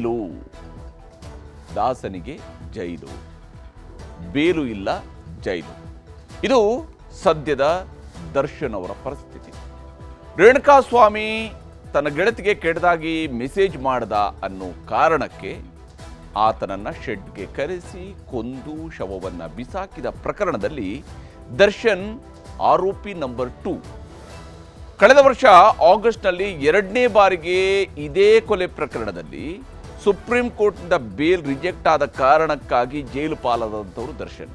ಜೈಲು, ದಾಸನಿಗೆ ಜೈಲು, bail ಇಲ್ಲ ಜೈಲು. ಇದು ಸದ್ಯದ ದರ್ಶನ್ ಅವರ ಪರಿಸ್ಥಿತಿ. ರೇಣುಕಾಸ್ವಾಮಿ ತನ್ನ ಗೆಳತಿಗೆ ಕೆಟ್ಟದಾಗಿ ಮೆಸೇಜ್ ಮಾಡ್ದ ಅನ್ನೋ ಕಾರಣಕ್ಕೆ ಆತನನ್ನ ಶೆಡ್ಗೆ ಕರೆಸಿ ಕೊಂದು ಶವವನ್ನು ಬಿಸಾಕಿದ ಪ್ರಕರಣದಲ್ಲಿ ದರ್ಶನ್ ಆರೋಪಿ ನಂಬರ್ 2. ಕಳೆದ ವರ್ಷ ಆಗಸ್ಟ್ನಲ್ಲಿ 2ನೇ ಬಾರಿಗೆ ಇದೇ ಕೊಲೆ ಪ್ರಕರಣದಲ್ಲಿ ಸುಪ್ರೀಂ ಕೋರ್ಟ್ನಿಂದ ಬೇಲ್ ರಿಜೆಕ್ಟ್ ಆದ ಕಾರಣಕ್ಕಾಗಿ ಜೈಲು ಪಾಲಾದಂಥವರು ದರ್ಶನ್.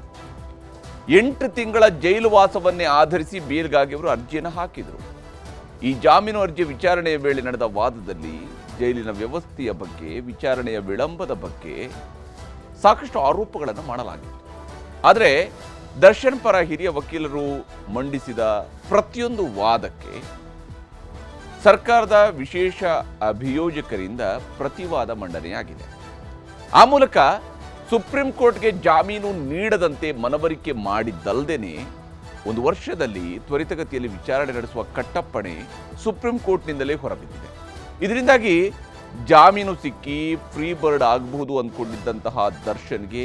8 ತಿಂಗಳ ಜೈಲು ವಾಸವನ್ನೇ ಆಧರಿಸಿ ಬೇಲ್ಗಾಗಿ ಅವರು ಅರ್ಜಿಯನ್ನು ಹಾಕಿದರು. ಈ ಜಾಮೀನು ಅರ್ಜಿ ವಿಚಾರಣೆಯ ವೇಳೆ ನಡೆದ ವಾದದಲ್ಲಿ ಜೈಲಿನ ವ್ಯವಸ್ಥೆಯ ಬಗ್ಗೆ, ವಿಚಾರಣೆಯ ವಿಳಂಬದ ಬಗ್ಗೆ ಸಾಕಷ್ಟು ಆರೋಪಗಳನ್ನು ಮಾಡಲಾಗಿತ್ತು. ಆದರೆ ದರ್ಶನ್ ಪರ ಹಿರಿಯ ವಕೀಲರು ಮಂಡಿಸಿದ ಪ್ರತಿಯೊಂದು ವಾದಕ್ಕೆ ಸರ್ಕಾರದ ವಿಶೇಷ ಅಭಿಯೋಜಕರಿಂದ ಪ್ರತಿವಾದ ಮಂಡನೆಯಾಗಿದೆ. ಆ ಮೂಲಕ ಸುಪ್ರೀಂ ಕೋರ್ಟ್ಗೆ ಜಾಮೀನು ನೀಡದಂತೆ ಮನವರಿಕೆ ಮಾಡಿದ್ದಲ್ಲದೇನೆ 1 ವರ್ಷದಲ್ಲಿ ತ್ವರಿತಗತಿಯಲ್ಲಿ ವಿಚಾರಣೆ ನಡೆಸುವ ಕಟ್ಟಪ್ಪಣೆ ಸುಪ್ರೀಂ ಕೋರ್ಟ್ನಿಂದಲೇ ಹೊರಬಿದ್ದಿದೆ. ಇದರಿಂದಾಗಿ ಜಾಮೀನು ಸಿಕ್ಕಿ ಫ್ರೀ ಬರ್ಡ್ ಆಗಬಹುದು ಅಂದ್ಕೊಂಡಿದ್ದಂತಹ ದರ್ಶನ್ಗೆ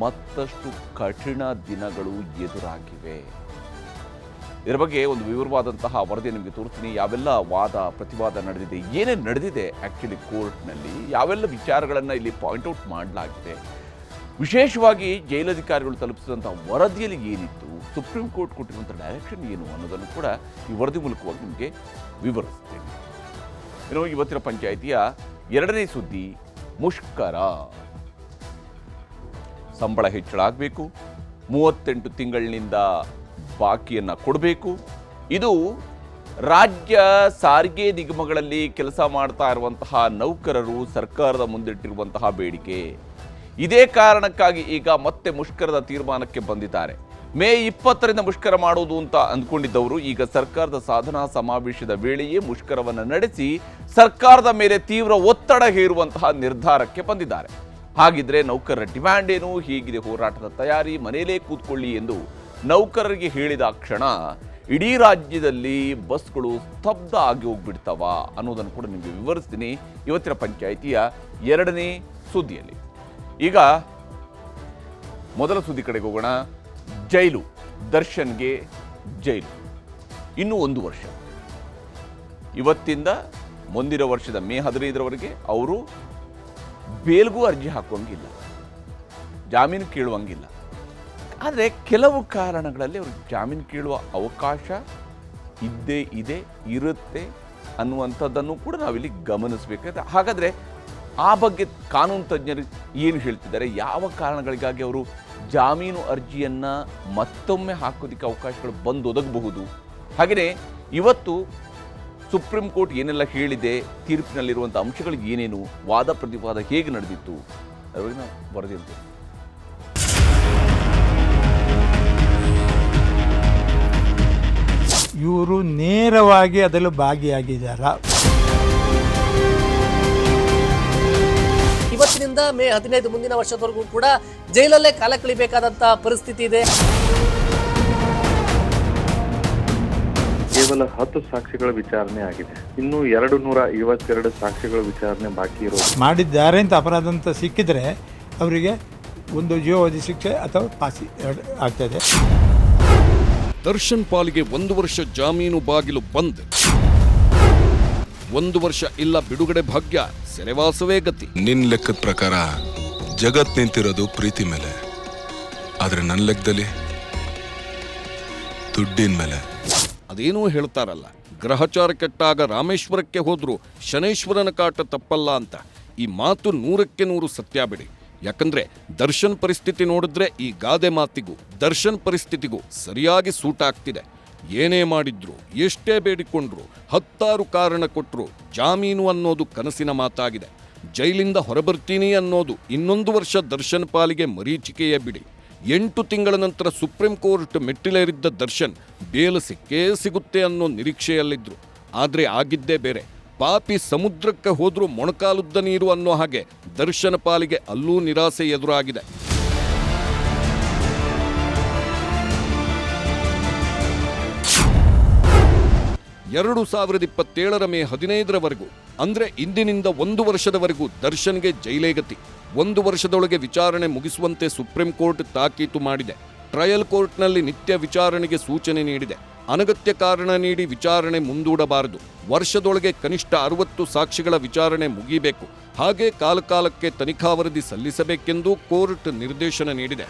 ಮತ್ತಷ್ಟು ಕಠಿಣ ದಿನಗಳು ಎದುರಾಗಿವೆ. ಇದರ ಬಗ್ಗೆ ಒಂದು ವಿವರವಾದಂತಹ ವರದಿ ನಿಮಗೆ ತೋರಿಸ್ತೀನಿ. ಯಾವೆಲ್ಲ ವಾದ ಪ್ರತಿವಾದ ನಡೆದಿದೆ, ಏನೇನು ನಡೆದಿದೆ ಆ್ಯಕ್ಚುಲಿ ಕೋರ್ಟ್ನಲ್ಲಿ, ಯಾವೆಲ್ಲ ವಿಚಾರಗಳನ್ನು ಇಲ್ಲಿ ಪಾಯಿಂಟ್ಔಟ್ ಮಾಡಲಾಗಿದೆ, ವಿಶೇಷವಾಗಿ ಜೈಲಧಿಕಾರಿಗಳು ತಲುಪಿಸಿದಂಥ ವರದಿಯಲ್ಲಿ ಏನಿತ್ತು, ಸುಪ್ರೀಂ ಕೋರ್ಟ್ ಕೊಟ್ಟಿರುವಂಥ ಡೈರೆಕ್ಷನ್ ಏನು ಅನ್ನೋದನ್ನು ಕೂಡ ಈ ವರದಿ ಮೂಲಕವಾಗಿ ನಿಮಗೆ ವಿವರಿಸ್ತೇನೆ. ಇವತ್ತಿನ ಪಂಚಾಯಿತಿಯ 2ನೇ ಸುದ್ದಿ ಮುಷ್ಕರ. ಸಂಬಳ ಹೆಚ್ಚಳ ಆಗಬೇಕು, 38 ತಿಂಗಳಿನಿಂದ ಬಾಕಿಯನ್ನು ಕೊಡಬೇಕು. ಇದು ರಾಜ್ಯ ಸಾರಿಗೆ ನಿಗಮಗಳಲ್ಲಿ ಕೆಲಸ ಮಾಡ್ತಾ ಇರುವಂತಹ ನೌಕರರು ಸರ್ಕಾರದ ಮುಂದಿಟ್ಟಿರುವಂತಹ ಬೇಡಿಕೆ. ಇದೇ ಕಾರಣಕ್ಕಾಗಿ ಈಗ ಮತ್ತೆ ಮುಷ್ಕರದ ತೀರ್ಮಾನಕ್ಕೆ ಬಂದಿದ್ದಾರೆ. ಮೇ 20ರಿಂದ ಮುಷ್ಕರ ಮಾಡುವುದು ಅಂತ ಅಂದ್ಕೊಂಡಿದ್ದವರು ಈಗ ಸರ್ಕಾರದ ಸಾಧನಾ ಸಮಾವೇಶದ ವೇಳೆಯೇ ಮುಷ್ಕರವನ್ನು ನಡೆಸಿ ಸರ್ಕಾರದ ಮೇಲೆ ತೀವ್ರ ಒತ್ತಡ ಹೇರುವಂತಹ ನಿರ್ಧಾರಕ್ಕೆ ಬಂದಿದ್ದಾರೆ. ಹಾಗಿದ್ರೆ ನೌಕರರ ಡಿಮ್ಯಾಂಡ್ ಏನು, ಹೀಗಿದೆ ಹೋರಾಟದ ತಯಾರಿ, ಮನೆಯಲ್ಲೇ ಕೂತ್ಕೊಳ್ಳಿ ಎಂದು ನೌಕರರಿಗೆ ಹೇಳಿದ ಕ್ಷಣ ಇಡೀ ರಾಜ್ಯದಲ್ಲಿ ಬಸ್ಗಳು ಸ್ತಬ್ಧ ಆಗಿ ಹೋಗ್ಬಿಡ್ತವ ಅನ್ನೋದನ್ನು ಕೂಡ ನಿಮಗೆ ವಿವರಿಸ್ತೀನಿ ಇವತ್ತಿನ ಪಂಚಾಯಿತಿಯ 2ನೇ ಸುದ್ದಿಯಲ್ಲಿ. ಈಗ ಮೊದಲ ಸುದ್ದಿ ಕಡೆಗೆ ಹೋಗೋಣ. ಜೈಲು, ದರ್ಶನ್ಗೆ ಜೈಲು ಇನ್ನೂ 1 ವರ್ಷ. ಇವತ್ತಿಂದ ಮುಂದಿನ ವರ್ಷದ ಮೇ 15ರವರೆಗೆ ಅವರು ಬೇಲ್ಗೂ ಅರ್ಜಿ ಹಾಕುವಂಗಿಲ್ಲ, ಜಾಮೀನು ಕೇಳುವಂಗಿಲ್ಲ. ಆದರೆ ಕೆಲವು ಕಾರಣಗಳಲ್ಲಿ ಅವರು ಜಾಮೀನು ಕೇಳುವ ಅವಕಾಶ ಇರುತ್ತೆ ಅನ್ನುವಂಥದ್ದನ್ನು ಕೂಡ ನಾವಿಲ್ಲಿ ಗಮನಿಸಬೇಕಾಗಿದೆ. ಹಾಗಾದರೆ ಆ ಬಗ್ಗೆ ಕಾನೂನು ತಜ್ಞರು ಏನು ಹೇಳ್ತಿದ್ದಾರೆ, ಯಾವ ಕಾರಣಗಳಿಗಾಗಿ ಅವರು ಜಾಮೀನು ಅರ್ಜಿಯನ್ನು ಮತ್ತೊಮ್ಮೆ ಹಾಕೋದಕ್ಕೆ ಅವಕಾಶಗಳು ಬಂದು ಒದಗಬಹುದು, ಹಾಗೆಯೇ ಇವತ್ತು ಸುಪ್ರೀಂ ಕೋರ್ಟ್ ಏನೆಲ್ಲ ಹೇಳಿದೆ, ತೀರ್ಪಿನಲ್ಲಿರುವಂಥ ಅಂಶಗಳು ಏನೇನು, ವಾದ ಪ್ರತಿವಾದ ಹೇಗೆ ನಡೆದಿತ್ತು ಅದನ್ನ ವರದಿ ಅಂತ. ಇವರು ನೇರವಾಗಿ ಅದರಲ್ಲಿ ಭಾಗಿಯಾಗಿದ್ದಾರಾ? ಇವತ್ತಿನಿಂದ ಮೇ 15 ಮುಂದಿನ ವರ್ಷದವರೆಗೂ ಕೂಡ ಜೈಲಲ್ಲೇ ಕಾಲ ಕಳಿಬೇಕಾದಂತಹ ಪರಿಸ್ಥಿತಿ ಇದೆ. ಕೇವಲ 10 ಸಾಕ್ಷಿಗಳ ವಿಚಾರಣೆ ಆಗಿದೆ, ಇನ್ನು 252 ಸಾಕ್ಷಿಗಳ ವಿಚಾರಣೆ ಬಾಕಿ ಇರೋದು. ಮಾಡಿದ್ದಾರೆ ಅಂತ ಅಪರಾಧ ಅಂತ ಸಿಕ್ಕಿದ್ರೆ ಅವರಿಗೆ ಒಂದು ಜೀವಾವಧಿ ಶಿಕ್ಷೆ ಅಥವಾ ಫಾಸಿ ಆಗ್ತದೆ. ದರ್ಶನ್ ಪಾಲಿಗೆ 1 ವರ್ಷ ಜಾಮೀನು ಬಾಗಿಲು ಬಂದ್, 1 ವರ್ಷ ಇಲ್ಲ ಬಿಡುಗಡೆ ಭಾಗ್ಯ, ಸೆರೆವಾಸವೇ ಗತಿ. ನಿನ್ ಲೆಕ್ಕದ ಪ್ರಕಾರ ಜಗತ್ ನಿಂತಿರೋದು ಪ್ರೀತಿ ಮೇಲೆ, ಆದ್ರೆ ನನ್ನ ಲೆಕ್ಕದಲ್ಲಿ ದುಡ್ಡಿನ ಮೇಲೆ. ಅದೇನೋ ಹೇಳ್ತಾರಲ್ಲ, ಗ್ರಹಚಾರ ಕೆಟ್ಟಾಗ ರಾಮೇಶ್ವರಕ್ಕೆ ಹೋದ್ರು ಶನೇಶ್ವರನ ಕಾಟ ತಪ್ಪಲ್ಲ ಅಂತ. ಈ ಮಾತು 100ಕ್ಕೆ 100 ಸತ್ಯ ಬಿಡಿ. ಯಾಕಂದ್ರೆ ದರ್ಶನ್ ಪರಿಸ್ಥಿತಿ ನೋಡಿದ್ರೆ ಈ ಗಾದೆ ಮಾತಿಗೂ ದರ್ಶನ್ ಪರಿಸ್ಥಿತಿಗೂ ಸರಿಯಾಗಿ ಸೂಟ್ ಆಗ್ತಿದೆ. ಏನೇ ಮಾಡಿದ್ರು, ಎಷ್ಟೇ ಬೇಡಿಕೊಂಡ್ರು, 10 ಕಾರಣ ಕೊಟ್ಟರು ಜಾಮೀನು ಅನ್ನೋದು ಕನಸಿನ ಮಾತಾಗಿದೆ. ಜೈಲಿಂದ ಹೊರಬರ್ತೀನಿ ಅನ್ನೋದು ಇನ್ನೊಂದು ವರ್ಷ ದರ್ಶನ್ ಪಾಲಿಗೆ ಮರೀಚಿಕೆಯೇ ಬಿಡಿ. 8 ತಿಂಗಳ ನಂತರ ಸುಪ್ರೀಂ ಕೋರ್ಟ್ ಮೆಟ್ಟಿಲೇರಿದ್ದ ದರ್ಶನ್ ಬೇಲ್ ಸಿಕ್ಕೇ ಸಿಗುತ್ತೆ ಅನ್ನೋ ನಿರೀಕ್ಷೆಯಲ್ಲಿದ್ರು. ಆದರೆ ಆಗಿದ್ದೇ ಬೇರೆ. ಪಾಪಿ ಸಮುದ್ರಕ್ಕೆ ಹೋದ್ರೂ ಮೊಣಕಾಲುದ್ದ ನೀರು ಅನ್ನೋ ಹಾಗೆ ದರ್ಶನ್ ಪಾಲಿಗೆ ಅಲ್ಲೂ ನಿರಾಸೆ ಎದುರಾಗಿದೆ. 2027 ಮೇ 15ರವರೆಗೂ ಅಂದ್ರೆ ಇಂದಿನಿಂದ 1 ವರ್ಷದವರೆಗೂ ದರ್ಶನ್ಗೆ ಜೈಲೇ ಗತಿ. 1 ವರ್ಷದೊಳಗೆ ವಿಚಾರಣೆ ಮುಗಿಸುವಂತೆ ಸುಪ್ರೀಂ ಕೋರ್ಟ್ ತಾಕೀತು ಮಾಡಿದೆ. ಟ್ರಯಲ್ ಕೋರ್ಟ್ನಲ್ಲಿ ನಿತ್ಯ ವಿಚಾರಣೆಗೆ ಸೂಚನೆ ನೀಡಿದೆ. ಅನಗತ್ಯ ಕಾರಣ ನೀಡಿ ವಿಚಾರಣೆ ಮುಂದೂಡಬಾರದು. ವರ್ಷದೊಳಗೆ ಕನಿಷ್ಠ 60 ಸಾಕ್ಷಿಗಳ ವಿಚಾರಣೆ ಮುಗಿಯಬೇಕು. ಹಾಗೆ ಕಾಲಕಾಲಕ್ಕೆ ತನಿಖಾ ವರದಿ ಸಲ್ಲಿಸಬೇಕೆಂದು ಕೋರ್ಟ್ ನಿರ್ದೇಶನ ನೀಡಿದೆ.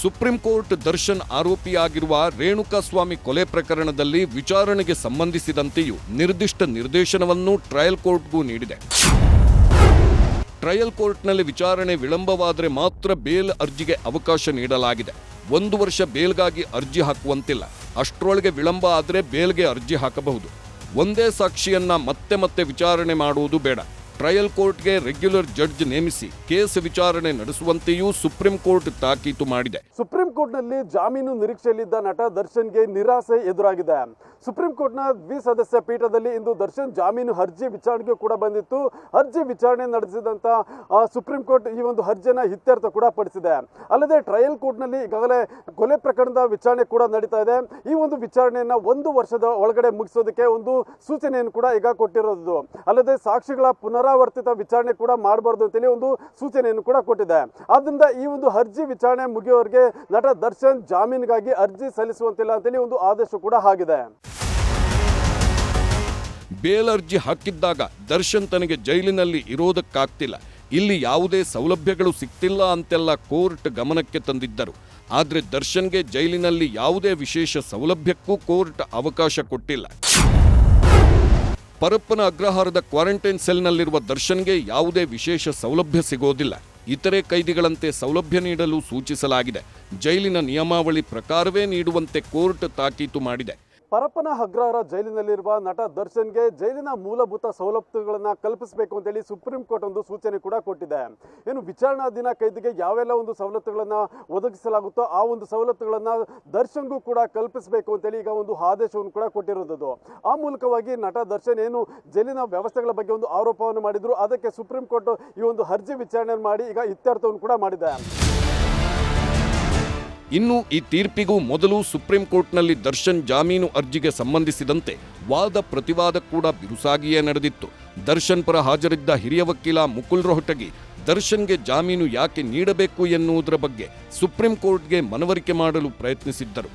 ಸುಪ್ರೀಂ ಕೋರ್ಟ್ ದರ್ಶನ್ ಆರೋಪಿಯಾಗಿರುವ ರೇಣುಕಾಸ್ವಾಮಿ ಕೊಲೆ ಪ್ರಕರಣದಲ್ಲಿ ವಿಚಾರಣೆಗೆ ಸಂಬಂಧಿಸಿದಂತೆಯೂ ನಿರ್ದಿಷ್ಟ ನಿರ್ದೇಶನವನ್ನು ಟ್ರಯಲ್ ಕೋರ್ಟ್ಗೂ ನೀಡಿದೆ. ಟ್ರಯಲ್ ಕೋರ್ಟ್ನಲ್ಲಿ ವಿಚಾರಣೆ ವಿಳಂಬವಾದರೆ ಮಾತ್ರ ಬೇಲ್ ಅರ್ಜಿಗೆ ಅವಕಾಶ ನೀಡಲಾಗಿದೆ. 1 ವರ್ಷ ಬೇಲ್ಗಾಗಿ ಅರ್ಜಿ ಹಾಕುವಂತಿಲ್ಲ. ಅಷ್ಟರೊಳಗೆ ವಿಳಂಬ ಆದರೆ ಬೇಲ್ಗೆ ಅರ್ಜಿ ಹಾಕಬಹುದು. ಒಂದೇ ಸಾಕ್ಷಿಯನ್ನ ಮತ್ತೆ ಮತ್ತೆ ವಿಚಾರಣೆ ಮಾಡುವುದು ಬೇಡ. ಟ್ರಯಲ್ ಕೋರ್ಟ್ಗೆ ರೆಗ್ಯುಲರ್ ಜಡ್ಜ್ ನೇಮಿಸಿ ಕೇಸ್ ವಿಚಾರಣೆ ನಡೆಸುವಂತೆಯೂ ಸುಪ್ರೀಂ ಕೋರ್ಟ್ ತಾಕೀತು ಮಾಡಿದೆ. ಸುಪ್ರೀಂ ಕೋರ್ಟ್ನಲ್ಲಿ ಜಾಮೀನು ನಿರೀಕ್ಷೆಯಲ್ಲಿದ್ದ ನಟ ದರ್ಶನ್ಗೆ ನಿರಾಸೆ ಎದುರಾಗಿದೆ. ಸುಪ್ರೀಂ ಕೋರ್ಟ್ನ ದ್ವಿಸದಸ್ಯ ಪೀಠದಲ್ಲಿ ಇಂದು ದರ್ಶನ್ ಜಾಮೀನು ಅರ್ಜಿ ವಿಚಾರಣೆಗೆ ಕೂಡ ಬಂದಿತ್ತು. ಅರ್ಜಿ ವಿಚಾರಣೆ ನಡೆಸಿದಂತ ಸುಪ್ರೀಂ ಕೋರ್ಟ್ ಈ ಒಂದು ಅರ್ಜಿಯನ್ನು ಇತ್ಯರ್ಥ ಕೂಡ ಪಡಿಸಿದೆ. ಅಲ್ಲದೆ ಟ್ರಯಲ್ ಕೋರ್ಟ್ನಲ್ಲಿ ಈಗಾಗಲೇ ಕೊಲೆ ಪ್ರಕರಣದ ವಿಚಾರಣೆ ಕೂಡ ನಡೀತಾ ಇದೆ. ಈ ಒಂದು ವಿಚಾರಣೆಯನ್ನ 1 ವರ್ಷದ ಒಳಗಡೆ ಮುಗಿಸೋದಕ್ಕೆ ಒಂದು ಸೂಚನೆಯನ್ನು ಕೂಡ ಈಗ ಕೊಟ್ಟಿರೋದು. ಅಲ್ಲದೆ ಸಾಕ್ಷಿಗಳ ಪುನರಾವರ್ತಿತ ವಿಚಾರಣೆ ಕೂಡ ಮಾಡಬಾರ್ದು ಅಂತೇಳಿ ಒಂದು ಸೂಚನೆಯನ್ನು ಕೂಡ ಕೊಟ್ಟಿದೆ. ಆದ್ದರಿಂದ ಈ ಒಂದು ಅರ್ಜಿ ವಿಚಾರಣೆ ಮುಗಿಯುವವರೆಗೆ ನಟ ದರ್ಶನ್ ಜಾಮೀನಿಗಾಗಿ ಅರ್ಜಿ ಸಲ್ಲಿಸುವಂತಿಲ್ಲ ಅಂತೇಳಿ ಒಂದು ಆದೇಶ ಕೂಡ ಆಗಿದೆ. ಬೇಲ್ ಅರ್ಜಿ ಹಾಕಿದ್ದಾಗ ದರ್ಶನ್ ತನಗೆ ಜೈಲಿನಲ್ಲಿ ಇರೋದಕ್ಕಾಗ್ತಿಲ್ಲ, ಇಲ್ಲಿ ಯಾವುದೇ ಸೌಲಭ್ಯಗಳು ಸಿಗ್ತಿಲ್ಲ ಅಂತೆಲ್ಲ ಕೋರ್ಟ್ ಗಮನಕ್ಕೆ ತಂದಿದ್ದರು. ಆದರೆ ದರ್ಶನ್ಗೆ ಜೈಲಿನಲ್ಲಿ ಯಾವುದೇ ವಿಶೇಷ ಸೌಲಭ್ಯಕ್ಕೂ ಕೋರ್ಟ್ ಅವಕಾಶ ಕೊಟ್ಟಿಲ್ಲ. ಪರಪ್ಪನ ಅಗ್ರಹಾರದ ಕ್ವಾರಂಟೈನ್ ಸೆಲ್ನಲ್ಲಿರುವ ದರ್ಶನ್ಗೆ ಯಾವುದೇ ವಿಶೇಷ ಸೌಲಭ್ಯ ಸಿಗೋದಿಲ್ಲ. ಇತರೆ ಕೈದಿಗಳಂತೆ ಸೌಲಭ್ಯ ನೀಡಲು ಸೂಚಿಸಲಾಗಿದೆ. ಜೈಲಿನ ನಿಯಮಾವಳಿ ಪ್ರಕಾರವೇ ನೀಡುವಂತೆ ಕೋರ್ಟ್ ತಾಕೀತು ಮಾಡಿದೆ. ಪರಪ್ಪನ ಅಗ್ರಹಾರ ಜೈಲಿನಲ್ಲಿರುವ ನಟ ದರ್ಶನ್ಗೆ ಜೈಲಿನ ಮೂಲಭೂತ ಸವಲತ್ತುಗಳನ್ನು ಕಲ್ಪಿಸಬೇಕು ಅಂತೇಳಿ ಸುಪ್ರೀಂ ಕೋರ್ಟ್ ಒಂದು ಸೂಚನೆ ಕೂಡ ಕೊಟ್ಟಿದೆ. ಏನು ವಿಚಾರಣಾಧೀನ ಕೈದಿಗೆ ಯಾವೆಲ್ಲ ಒಂದು ಸವಲತ್ತುಗಳನ್ನು ಒದಗಿಸಲಾಗುತ್ತೋ ಆ ಒಂದು ಸವಲತ್ತುಗಳನ್ನು ದರ್ಶನ್ಗೂ ಕೂಡ ಕಲ್ಪಿಸಬೇಕು ಅಂತೇಳಿ ಈಗ ಒಂದು ಆದೇಶವನ್ನು ಕೂಡ ಕೊಟ್ಟಿರೋದು. ಆ ಮೂಲಕವಾಗಿ ನಟ ದರ್ಶನ್ ಏನು ಜೈಲಿನ ವ್ಯವಸ್ಥೆಗಳ ಬಗ್ಗೆ ಒಂದು ಆರೋಪವನ್ನು ಮಾಡಿದ್ರು, ಅದಕ್ಕೆ ಸುಪ್ರೀಂ ಕೋರ್ಟ್ ಈ ಒಂದು ಅರ್ಜಿ ವಿಚಾರಣೆ ಮಾಡಿ ಈಗ ಇತ್ಯರ್ಥವನ್ನು ಕೂಡ ಮಾಡಿದೆ. ಇನ್ನು ಈ ತೀರ್ಪಿಗೂ ಮೊದಲು ಸುಪ್ರೀಂ ಕೋರ್ಟ್ನಲ್ಲಿ ದರ್ಶನ್ ಜಾಮೀನು ಅರ್ಜಿಗೆ ಸಂಬಂಧಿಸಿದಂತೆ ವಾದ ಪ್ರತಿವಾದ ಕೂಡ ಬಿರುಸಾಗಿಯೇ ನಡೆದಿತ್ತು. ದರ್ಶನ್ ಪರ ಹಾಜರಿದ್ದ ಹಿರಿಯ ವಕೀಲ ಮುಕುಲ್ ರೋಹಟಗಿ ದರ್ಶನ್ಗೆ ಜಾಮೀನು ಯಾಕೆ ನೀಡಬೇಕು ಎನ್ನುವುದರ ಬಗ್ಗೆ ಸುಪ್ರೀಂ ಕೋರ್ಟ್ಗೆ ಮನವರಿಕೆ ಮಾಡಲು ಪ್ರಯತ್ನಿಸಿದ್ದರು.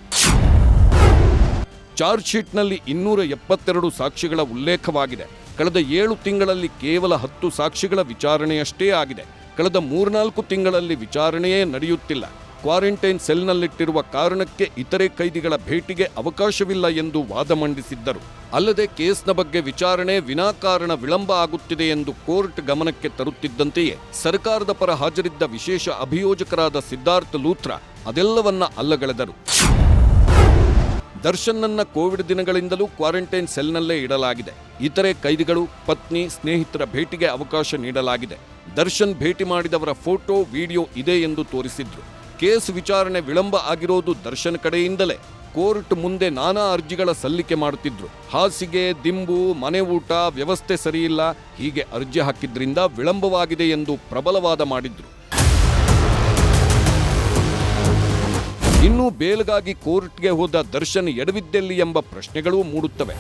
ಚಾರ್ಜ್ ಶೀಟ್ನಲ್ಲಿ 272 ಸಾಕ್ಷಿಗಳ ಉಲ್ಲೇಖವಾಗಿದೆ. ಕಳೆದ 7 ತಿಂಗಳಲ್ಲಿ ಕೇವಲ 10 ಸಾಕ್ಷಿಗಳ ವಿಚಾರಣೆಯಷ್ಟೇ ಆಗಿದೆ. ಕಳೆದ 3-4 ತಿಂಗಳಲ್ಲಿ ವಿಚಾರಣೆಯೇ ನಡೆಯುತ್ತಿಲ್ಲ. ಕ್ವಾರಂಟೈನ್ ಸೆಲ್ನಲ್ಲಿಟ್ಟಿರುವ ಕಾರಣಕ್ಕೆ ಇತರೆ ಕೈದಿಗಳ ಭೇಟಿಗೆ ಅವಕಾಶವಿಲ್ಲ ಎಂದು ವಾದ ಮಂಡಿಸಿದ್ದರು. ಅಲ್ಲದೆ ಕೇಸ್ನ ಬಗ್ಗೆ ವಿಚಾರಣೆ ವಿನಾಕಾರಣ ವಿಳಂಬ ಆಗುತ್ತಿದೆ ಎಂದು ಕೋರ್ಟ್ ಗಮನಕ್ಕೆ ತರುತ್ತಿದ್ದಂತೆಯೇ ಸರ್ಕಾರದ ಪರ ಹಾಜರಿದ್ದ ವಿಶೇಷ ಅಭಿಯೋಜಕರಾದ ಸಿದ್ಧಾರ್ಥ್ ಲೂಥ್ರಾ ಅದೆಲ್ಲವನ್ನ ಅಲ್ಲಗಳೆದರು. ದರ್ಶನ್ನನ್ನ ಕೋವಿಡ್ ದಿನಗಳಿಂದಲೂ ಕ್ವಾರಂಟೈನ್ ಸೆಲ್ನಲ್ಲೇ ಇಡಲಾಗಿದೆ. ಇತರೆ ಕೈದಿಗಳು, ಪತ್ನಿ, ಸ್ನೇಹಿತರ ಭೇಟಿಗೆ ಅವಕಾಶ ನೀಡಲಾಗಿದೆ. ದರ್ಶನ್ ಭೇಟಿ ಮಾಡಿದವರ ಫೋಟೋ, ವಿಡಿಯೋ ಇದೆ ಎಂದು ತೋರಿಸಿದ್ರು. ಕೇಸ್ ವಿಚಾರಣೆ ವಿಳಂಬ ಆಗಿರೋದು ದರ್ಶನ್ ಕಡೆಯಿಂದಲೇ. ಕೋರ್ಟ್ ಮುಂದೆ ನಾನಾ ಅರ್ಜಿಗಳ ಸಲ್ಲಿಕೆ ಮಾಡುತ್ತಿದ್ರು. ಹಾಸಿಗೆ, ದಿಂಬು, ಮನೆ ಊಟ ವ್ಯವಸ್ಥೆ ಸರಿಯಿಲ್ಲ, ಹೀಗೆ ಅರ್ಜಿ ಹಾಕಿದ್ರಿಂದ ವಿಳಂಬವಾಗಿದೆ ಎಂದು ಪ್ರಬಲವಾದ ಮಾಡಿದ್ರು. ಇನ್ನು ಬೇಲ್ಗಾಗಿ ಕೋರ್ಟ್ಗೆ ಹೋದ ದರ್ಶನ್ ಎಡವಿದ್ದೆಲ್ಲಿ ಎಂಬ ಪ್ರಶ್ನೆಗಳೂ ಮೂಡುತ್ತವೆ.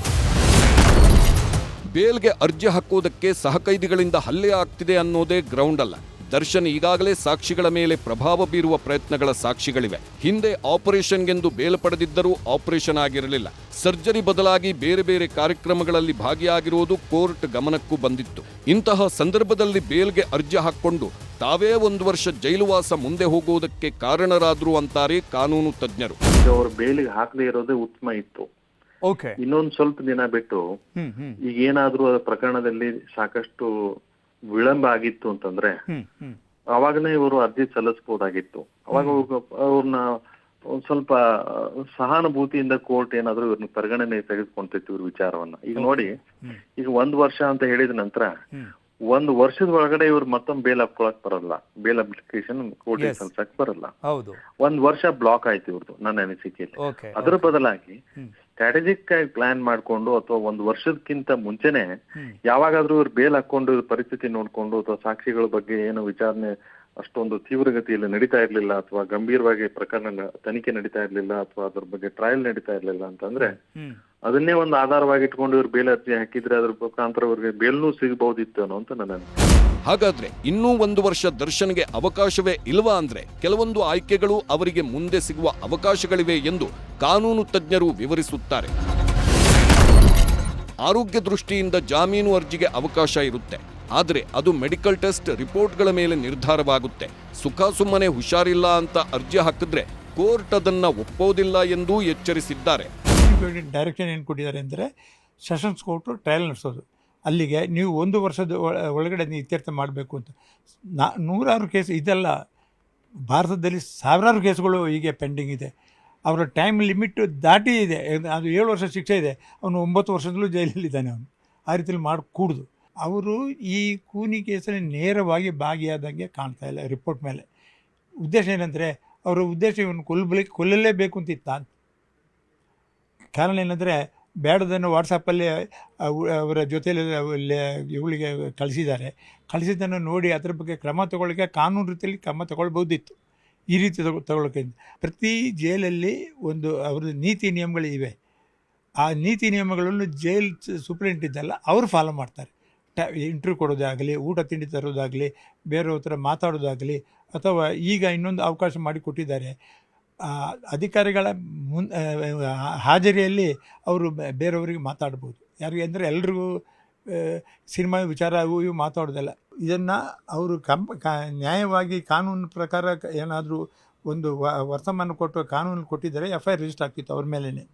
ಬೇಲ್ಗೆ ಅರ್ಜಿ ಹಾಕೋದಕ್ಕೆ ಸಹಕೈದಿಗಳಿಂದ ಹಲ್ಲೆ ಆಗ್ತಿದೆ ಅನ್ನೋದೇ ಗ್ರೌಂಡ್ ಅಲ್ಲ. ದರ್ಶನ್ ಈಗಾಗಲೇ ಸಾಕ್ಷಿಗಳ ಮೇಲೆ ಪ್ರಭಾವ ಬೀರುವ ಪ್ರಯತ್ನಗಳ ಸಾಕ್ಷಿಗಳಿವೆ. ಹಿಂದೆ ಆಪರೇಷನ್ಗೆಂದು ಬೇಲ್ ಪಡೆದಿದ್ದರೂ ಆಪರೇಷನ್ ಆಗಿರಲಿಲ್ಲ. ಸರ್ಜರಿ ಬದಲಾಗಿ ಬೇರೆ ಬೇರೆ ಕಾರ್ಯಕ್ರಮಗಳಲ್ಲಿ ಭಾಗಿಯಾಗಿರುವುದು ಕೋರ್ಟ್ ಗಮನಕ್ಕೂ ಬಂದಿತ್ತು. ಇಂತಹ ಸಂದರ್ಭದಲ್ಲಿ ಬೇಲ್ಗೆ ಅರ್ಜಿ ಹಾಕ್ಕೊಂಡು ತಾವೇ 1 ವರ್ಷ ಜೈಲುವಾಸ ಮುಂದೆ ಹೋಗುವುದಕ್ಕೆ ಕಾರಣರಾದ್ರು ಅಂತಾರೆ ಕಾನೂನು ತಜ್ಞರು. ಅವರು ಬೇಲಿಗೆ ಹಾಕದೇ ಇರೋದೇ ಉತ್ತಮ ಇತ್ತು. ಇನ್ನೊಂದು ಸ್ವಲ್ಪ ದಿನ ಬಿಟ್ಟು ಈಗ ಏನಾದ್ರೂ ಪ್ರಕರಣದಲ್ಲಿ ಸಾಕಷ್ಟು ವಿಳಂಬ ಆಗಿತ್ತು ಅಂತಂದ್ರೆ ಅವಾಗನೇ ಇವರು ಅರ್ಜಿ ಸಲ್ಲಿಸಬಹುದಾಗಿತ್ತು. ಅವಾಗ ಅವ್ರನ್ನ ಒಂದ್ ಸ್ವಲ್ಪ ಸಹಾನುಭೂತಿಯಿಂದ ಕೋರ್ಟ್ ಏನಾದ್ರು ಇವ್ರನ್ನ ಪರಿಗಣನೆ ತೆಗೆದುಕೊಂತಿತ್ತು ಇವ್ರ ವಿಚಾರವನ್ನ. ಈಗ ನೋಡಿ, ಈಗ 1 ವರ್ಷ ಅಂತ ಹೇಳಿದ ನಂತರ 1 ವರ್ಷದ ಒಳಗಡೆ ಇವ್ರು ಮತ್ತೊಮ್ಮೆ ಬೇಲ್ ಹಾಕೊಳಕ್ ಬರಲ್ಲ, ಬೇಲ್ ಅಪ್ಲಿಕೇಶನ್ ಕೋರ್ಟ್ ಸಲ್ಸಕ್ ಬರಲ್ಲ. 1 ವರ್ಷ ಬ್ಲಾಕ್ ಆಯ್ತು ಇವ್ರದ್ದು ನನ್ನ ಅನಿಸಿಕೆಯಲ್ಲಿ. ಅದ್ರ ಬದಲಾಗಿ ಸ್ಟ್ರಾಟಜಿಕ್ ಆಗಿ ಪ್ಲಾನ್ ಮಾಡ್ಕೊಂಡು ಅಥವಾ 1 ವರ್ಷದಕ್ಕಿಂತ ಮುಂಚೆನೆ ಯಾವಾಗಾದ್ರೂ ಇವ್ರು ಬೇಲ್ ಹಾಕೊಂಡು ಪರಿಸ್ಥಿತಿ ನೋಡ್ಕೊಂಡು ಅಥವಾ ಸಾಕ್ಷಿಗಳ ಬಗ್ಗೆ ಏನು ವಿಚಾರಣೆ ಅಷ್ಟೊಂದು ತೀವ್ರಗತಿಯಲ್ಲಿ ನಡೀತಾ ಇರ್ಲಿಲ್ಲ ಅಥವಾ ಗಂಭೀರವಾಗಿ ಪ್ರಕರಣ ತನಿಖೆ ನಡೀತಾ ಇರ್ಲಿಲ್ಲ ಅಥವಾ ಅದ್ರ ಬಗ್ಗೆ ಟ್ರಯಲ್ ನಡೀತಾ ಇರ್ಲಿಲ್ಲ ಅಂತಂದ್ರೆ ಅದನ್ನೇ ಒಂದು ಆಧಾರವಾಗಿ ಇಟ್ಕೊಂಡು ಇವ್ರು ಬೇಲ್ ಅರ್ಜಿ ಹಾಕಿದ್ರೆ ಅದ್ರ ಮುಖಾಂತರ ಅವ್ರಿಗೆ ಬೇಲ್ನೂ ಸಿಗಬಹುದಿತ್ತು ಅನ್ನೋ ಅಂತ ನನ್ನ ಅನಿಸಿಕೆ. ಹಾಗಾದ್ರೆ ಇನ್ನೂ 1 ವರ್ಷ ದರ್ಶನ್ಗೆ ಅವಕಾಶವೇ ಇಲ್ವಾ ಅಂದ್ರೆ ಕೆಲವೊಂದು ಆಯ್ಕೆಗಳು ಅವರಿಗೆ ಮುಂದೆ ಸಿಗುವ ಅವಕಾಶಗಳಿವೆ ಎಂದು ಕಾನೂನು ತಜ್ಞರು ವಿವರಿಸುತ್ತಾರೆ. ಆರೋಗ್ಯ ದೃಷ್ಟಿಯಿಂದ ಜಾಮೀನು ಅರ್ಜಿಗೆ ಅವಕಾಶ ಇರುತ್ತೆ, ಆದರೆ ಅದು ಮೆಡಿಕಲ್ ಟೆಸ್ಟ್ ರಿಪೋರ್ಟ್ಗಳ ಮೇಲೆ ನಿರ್ಧಾರವಾಗುತ್ತೆ. ಸುಮ್ಮನೆ ಹುಷಾರಿಲ್ಲ ಅಂತ ಅರ್ಜಿ ಹಾಕಿದ್ರೆ ಕೋರ್ಟ್ ಅದನ್ನ ಒಪ್ಪೋದಿಲ್ಲ ಎಂದು ಎಚ್ಚರಿಸಿದ್ದಾರೆ. ಡೈರೆಕ್ಷನ್ ಏನು ಕೊಟ್ಟಿದ್ದಾರೆ ಅಂದರೆ ಸೆಷನ್ಸ್ ಕೋರ್ಟು ಟ್ರಯಲ್ ನಡೆಸೋದು, ಅಲ್ಲಿಗೆ ನೀವು 1 ವರ್ಷದ ಒಳಗಡೆ ನೀವು ಇತ್ಯರ್ಥ ಮಾಡಬೇಕು ಅಂತ. ನೂರಾರು ಕೇಸ್ ಇದೆಲ್ಲ ಭಾರತದಲ್ಲಿ ಸಾವಿರಾರು ಕೇಸುಗಳು ಹೀಗೆ ಪೆಂಡಿಂಗ್ ಇದೆ. ಅವರ ಟೈಮ್ ಲಿಮಿಟ್ ದಾಟಿ ಇದೆ, ಅದು 7 ವರ್ಷ ಶಿಕ್ಷೆ ಇದೆ, ಅವನು 9 ವರ್ಷದಲ್ಲೂ ಜೈಲಲ್ಲಿದ್ದಾನೆ. ಅವನು ಆ ರೀತಿಯಲ್ಲಿ ಮಾಡಕೂಡ್ದು. ಅವರು ಈ ಕೂನಿ ಕೇಸಲ್ಲಿ ನೇರವಾಗಿ ಭಾಗಿಯಾದಂಗೆ ಕಾಣ್ತಾ ಇಲ್ಲ ರಿಪೋರ್ಟ್ ಮೇಲೆ. ಉದ್ದೇಶ ಏನಂದರೆ ಅವರ ಉದ್ದೇಶ ಇವನು ಕೊಲ್ಲಲೇಬೇಕು ಅಂತಿತ್ತ. ಕಾರಣ ಏನಂದರೆ ಬೇಡದನ್ನು ವಾಟ್ಸಪ್ಪಲ್ಲಿ ಅವರ ಜೊತೆಯಲ್ಲಿ ಇವಳಿಗೆ ಕಳಿಸಿದ್ದನ್ನು ನೋಡಿ ಅದರ ಬಗ್ಗೆ ಕ್ರಮ ತಗೊಳ್ಳೋಕ್ಕೆ ಕಾನೂನು ರೀತಿಯಲ್ಲಿ ಕ್ರಮ ತಗೊಳ್ಬೋದಿತ್ತು. ಈ ರೀತಿ ತಗೊಳ್ಳೋಕೆ ಪ್ರತಿ ಜೈಲಲ್ಲಿ ಒಂದು ಅವ್ರದ್ದು ನೀತಿ ನಿಯಮಗಳಿವೆ. ಆ ನೀತಿ ನಿಯಮಗಳನ್ನು ಜೈಲ್ ಸೂಪ್ರಿಂಟ್ ಇದ್ದಲ್ಲ ಅವರು ಫಾಲೋ ಮಾಡ್ತಾರೆ. ಇಂಟರ್ವ್ಯೂ ಕೊಡೋದಾಗಲಿ, ಊಟ ತಿಂಡಿ ತರೋದಾಗಲಿ, ಬೇರೆಯವ್ರ ಹತ್ರ ಮಾತಾಡೋದಾಗಲಿ, ಅಥವಾ ಈಗ ಇನ್ನೊಂದು ಅವಕಾಶ ಮಾಡಿಕೊಟ್ಟಿದ್ದಾರೆ, ಅಧಿಕಾರಿಗಳ ಹಾಜರಿಯಲ್ಲಿ ಅವರು ಬೇರೆಯವರಿಗೆ ಮಾತಾಡ್ಬೋದು. ಯಾರಿಗೆ ಅಂದರೆ ಎಲ್ರಿಗೂ ಸಿನಿಮಾ ವಿಚಾರ ಇವು ಮಾತಾಡೋದಲ್ಲ. ಇದನ್ನು ಅವರು ನ್ಯಾಯವಾಗಿ ಕಾನೂನು ಪ್ರಕಾರ ಏನಾದರೂ ಒಂದು ವರ್ತಮಾನ ಕೊಟ್ಟು ಕಾನೂನು ಕೊಟ್ಟಿದ್ದಾರೆ, FIR ರಿಜಿಸ್ಟರ್ ಆಗ್ತಿತ್ತು ಅವ್ರ ಮೇಲೇ.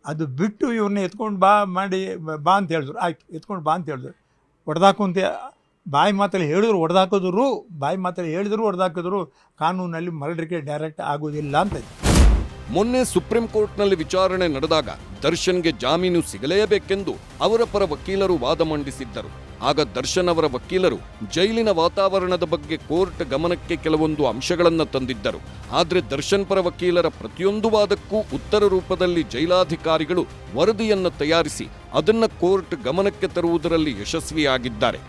ಅದು ಬಿಟ್ಟು ಇವ್ರನ್ನ ಎತ್ಕೊಂಡು ಬಾ ಅಂತ ಹೇಳಿದ್ರು. ಆಯಿತು, ಎತ್ಕೊಂಡು ಬಾ ಅಂತ ಹೇಳಿದ್ರು. ಹೊಡೆದಾಕು ಅಂತ ಬಾಯಿ ಮಾತಲ್ಲಿ ಹೇಳಿದ್ರು ಹೊಡೆದಾಕಿದ್ರು, ಬಾಯಿ ಮಾತಲ್ಲಿ ಹೇಳಿದ್ರು ಹೊಡೆದಾಕಿದ್ರು. ಕಾನೂನಲ್ಲಿ ಮರ್ಡರ್ಗೆ ಡೈರೆಕ್ಟ್ ಆಗೋದಿಲ್ಲ ಅಂತ. ಮೊನ್ನೆ ಸುಪ್ರೀಂ ಕೋರ್ಟ್ನಲ್ಲಿ ವಿಚಾರಣೆ ನಡೆದಾಗ ದರ್ಶನ್ಗೆ ಜಾಮೀನು ಸಿಗಲೇಬೇಕೆಂದು ಅವರ ಪರ ವಕೀಲರು ವಾದ ಮಂಡಿಸಿದ್ದರು. ಆಗ ದರ್ಶನ್ ಅವರ ವಕೀಲರು ಜೈಲಿನ ವಾತಾವರಣದ ಬಗ್ಗೆ ಕೋರ್ಟ್ ಗಮನಕ್ಕೆ ಕೆಲವೊಂದು ಅಂಶಗಳನ್ನು ತಂದಿದ್ದರು. ಆದರೆ ದರ್ಶನ್ ಪರ ವಕೀಲರ ಪ್ರತಿಯೊಂದು ವಾದಕ್ಕೂ ಉತ್ತರ ರೂಪದಲ್ಲಿ ಜೈಲಾಧಿಕಾರಿಗಳು ವರದಿಯನ್ನು ತಯಾರಿಸಿ ಅದನ್ನು ಕೋರ್ಟ್ ಗಮನಕ್ಕೆ ತರುವುದರಲ್ಲಿ ಯಶಸ್ವಿಯಾಗಿದ್ದಾರೆ.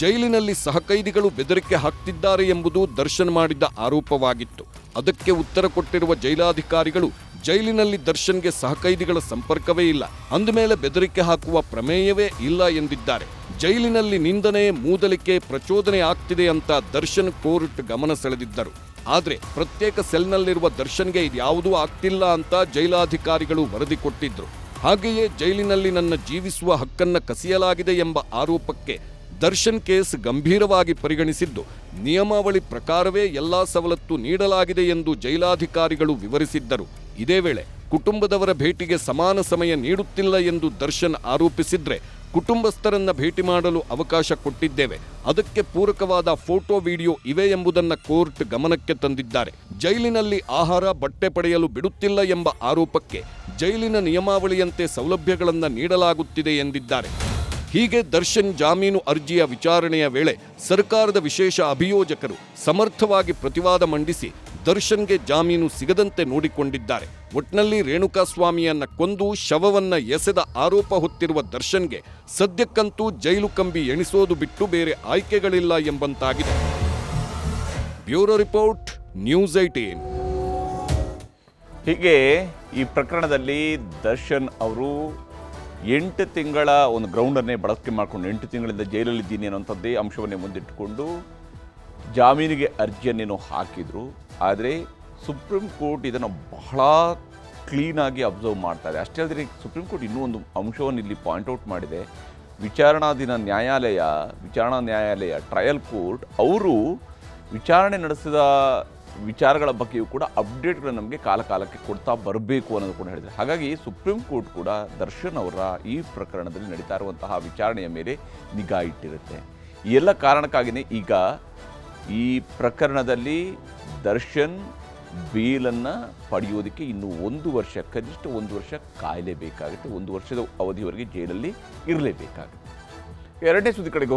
ಜೈಲಿನಲ್ಲಿ ಸಹಕೈದಿಗಳು ಬೆದರಿಕೆ ಹಾಕ್ತಿದ್ದಾರೆ ಎಂಬುದು ದರ್ಶನ್ ಮಾಡಿದ್ದ ಆರೋಪವಾಗಿತ್ತು. ಅದಕ್ಕೆ ಉತ್ತರ ಕೊಟ್ಟಿರುವ ಜೈಲಾಧಿಕಾರಿಗಳು ಜೈಲಿನಲ್ಲಿ ದರ್ಶನ್ಗೆ ಸಹಕೈದಿಗಳ ಸಂಪರ್ಕವೇ ಇಲ್ಲ, ಅಂದಮೇಲೆ ಬೆದರಿಕೆ ಹಾಕುವ ಪ್ರಮೇಯವೇ ಇಲ್ಲ ಎಂದಿದ್ದಾರೆ. ಜೈಲಿನಲ್ಲಿ ನಿಂದನೆ, ಮೂದಲಿಕೆ, ಪ್ರಚೋದನೆ ಆಗ್ತಿದೆ ಅಂತ ದರ್ಶನ್ ಕೋರ್ಟ್ ಗಮನ ಸೆಳೆದಿದ್ದರು. ಆದರೆ ಪ್ರತ್ಯೇಕ ಸೆಲ್ನಲ್ಲಿರುವ ದರ್ಶನ್ಗೆ ಇದ್ಯಾವುದೂ ಆಗ್ತಿಲ್ಲ ಅಂತ ಜೈಲಾಧಿಕಾರಿಗಳು ವರದಿ ಕೊಟ್ಟಿದ್ರು. ಹಾಗೆಯೇ ಜೈಲಿನಲ್ಲಿ ನನ್ನ ಜೀವಿಸುವ ಹಕ್ಕನ್ನು ಕಸಿಯಲಾಗಿದೆ ಎಂಬ ಆರೋಪಕ್ಕೆ ದರ್ಶನ್ ಕೇಸ್ ಗಂಭೀರವಾಗಿ ಪರಿಗಣಿಸಿದ್ದು ನಿಯಮಾವಳಿ ಪ್ರಕಾರವೇ ಎಲ್ಲಾ ಸವಲತ್ತು ನೀಡಲಾಗಿದೆ ಎಂದು ಜೈಲಾಧಿಕಾರಿಗಳು ವಿವರಿಸಿದ್ದರು. ಇದೇ ವೇಳೆ ಕುಟುಂಬದವರ ಭೇಟಿಗೆ ಸಮಾನ ಸಮಯ ನೀಡುತ್ತಿಲ್ಲ ಎಂದು ದರ್ಶನ್ ಆರೋಪಿಸಿದ್ರೆ ಕುಟುಂಬಸ್ಥರನ್ನ ಭೇಟಿ ಮಾಡಲು ಅವಕಾಶ ಕೊಟ್ಟಿದ್ದೇವೆ, ಅದಕ್ಕೆ ಪೂರಕವಾದ ಫೋಟೋ ವಿಡಿಯೋ ಇವೆ ಎಂಬುದನ್ನು ಕೋರ್ಟ್ ಗಮನಕ್ಕೆ ತಂದಿದ್ದಾರೆ. ಜೈಲಿನಲ್ಲಿ ಆಹಾರ, ಬಟ್ಟೆ ಪಡೆಯಲು ಬಿಡುತ್ತಿಲ್ಲ ಎಂಬ ಆರೋಪಕ್ಕೆ ಜೈಲಿನ ನಿಯಮಾವಳಿಯಂತೆ ಸೌಲಭ್ಯಗಳನ್ನು ನೀಡಲಾಗುತ್ತಿದೆ ಎಂದಿದ್ದಾರೆ. ಹೀಗೆ ದರ್ಶನ್ ಜಾಮೀನು ಅರ್ಜಿಯ ವಿಚಾರಣೆಯ ವೇಳೆ ಸರ್ಕಾರದ ವಿಶೇಷ ಅಭಿಯೋಜಕರು ಸಮರ್ಥವಾಗಿ ಪ್ರತಿವಾದ ಮಂಡಿಸಿ ದರ್ಶನ್ಗೆ ಜಾಮೀನು ಸಿಗದಂತೆ ನೋಡಿಕೊಂಡಿದ್ದಾರೆ. ಒಟ್ನಲ್ಲಿ ರೇಣುಕಾಸ್ವಾಮಿಯನ್ನ ಕೊಂದು ಶವವನ್ನ ಎಸೆದ ಆರೋಪ ಹೊತ್ತಿರುವ ದರ್ಶನ್ಗೆ ಸದ್ಯಕ್ಕಂತೂ ಜೈಲು ಕಂಬಿ ಎಣಿಸೋದು ಬಿಟ್ಟು ಬೇರೆ ಆಯ್ಕೆಗಳಿಲ್ಲ ಎಂಬಂತಾಗಿದೆ. Bureau report, news 18. ಹೀಗೆ ಈ ಪ್ರಕರಣದಲ್ಲಿ ದರ್ಶನ್ ಅವರು 8 ತಿಂಗಳ ಒಂದು ಗ್ರೌಂಡನ್ನೇ ಬಳಕೆ ಮಾಡಿಕೊಂಡು 8 ತಿಂಗಳಿಂದ ಜೈಲಲ್ಲಿದ್ದೀನಿ ಅನ್ನೋಂಥದ್ದೇ ಅಂಶವನ್ನೇ ಮುಂದಿಟ್ಟುಕೊಂಡು ಜಾಮೀನಿಗೆ ಅರ್ಜಿಯನ್ನೇನೋ ಹಾಕಿದರು. ಆದರೆ ಸುಪ್ರೀಂ ಕೋರ್ಟ್ ಇದನ್ನು ಬಹಳ ಕ್ಲೀನಾಗಿ ಅಬ್ಸರ್ವ್ ಮಾಡ್ತಾ ಇದೆ. ಅಷ್ಟೇ ಅಲ್ಲದೆ ಸುಪ್ರೀಂ ಕೋರ್ಟ್ ಇನ್ನೂ ಒಂದು ಅಂಶವನ್ನು ಇಲ್ಲಿ ಪಾಯಿಂಟ್ಔಟ್ ಮಾಡಿದೆ. ವಿಚಾರಣಾ ನ್ಯಾಯಾಲಯ ಟ್ರಯಲ್ ಕೋರ್ಟ್ ಅವರು ವಿಚಾರಣೆ ನಡೆಸಿದ ವಿಚಾರಗಳ ಬಗ್ಗೆಯೂ ಕೂಡ ಅಪ್ಡೇಟ್ಗಳನ್ನು ನಮಗೆ ಕಾಲಕಾಲಕ್ಕೆ ಕೊಡ್ತಾ ಬರಬೇಕು ಅನ್ನೋದು ಕೂಡ ಹೇಳಿದ್ದಾರೆ. ಹಾಗಾಗಿ ಸುಪ್ರೀಂ ಕೋರ್ಟ್ ಕೂಡ ದರ್ಶನ್ ಅವರ ಈ ಪ್ರಕರಣದಲ್ಲಿ ನಡೀತಾ ಇರುವಂತಹ ವಿಚಾರಣೆಯ ಮೇಲೆ ನಿಗಾ ಇಟ್ಟಿರುತ್ತೆ. ಈ ಎಲ್ಲ ಕಾರಣಕ್ಕಾಗಿಯೇ ಈಗ ಈ ಪ್ರಕರಣದಲ್ಲಿ ದರ್ಶನ್ ಬೇಲನ್ನು ಪಡೆಯೋದಕ್ಕೆ ಇನ್ನೂ 1 ವರ್ಷ, ಕನಿಷ್ಠ 1 ವರ್ಷ ಕಾಯಲೇಬೇಕಾಗುತ್ತೆ. 1 ವರ್ಷದ ಅವಧಿವರೆಗೆ ಜೈಲಲ್ಲಿ ಇರಲೇಬೇಕಾಗುತ್ತೆ. ಎರಡನೇ ಸುದ್ದಿ ಕಡೆಗೆ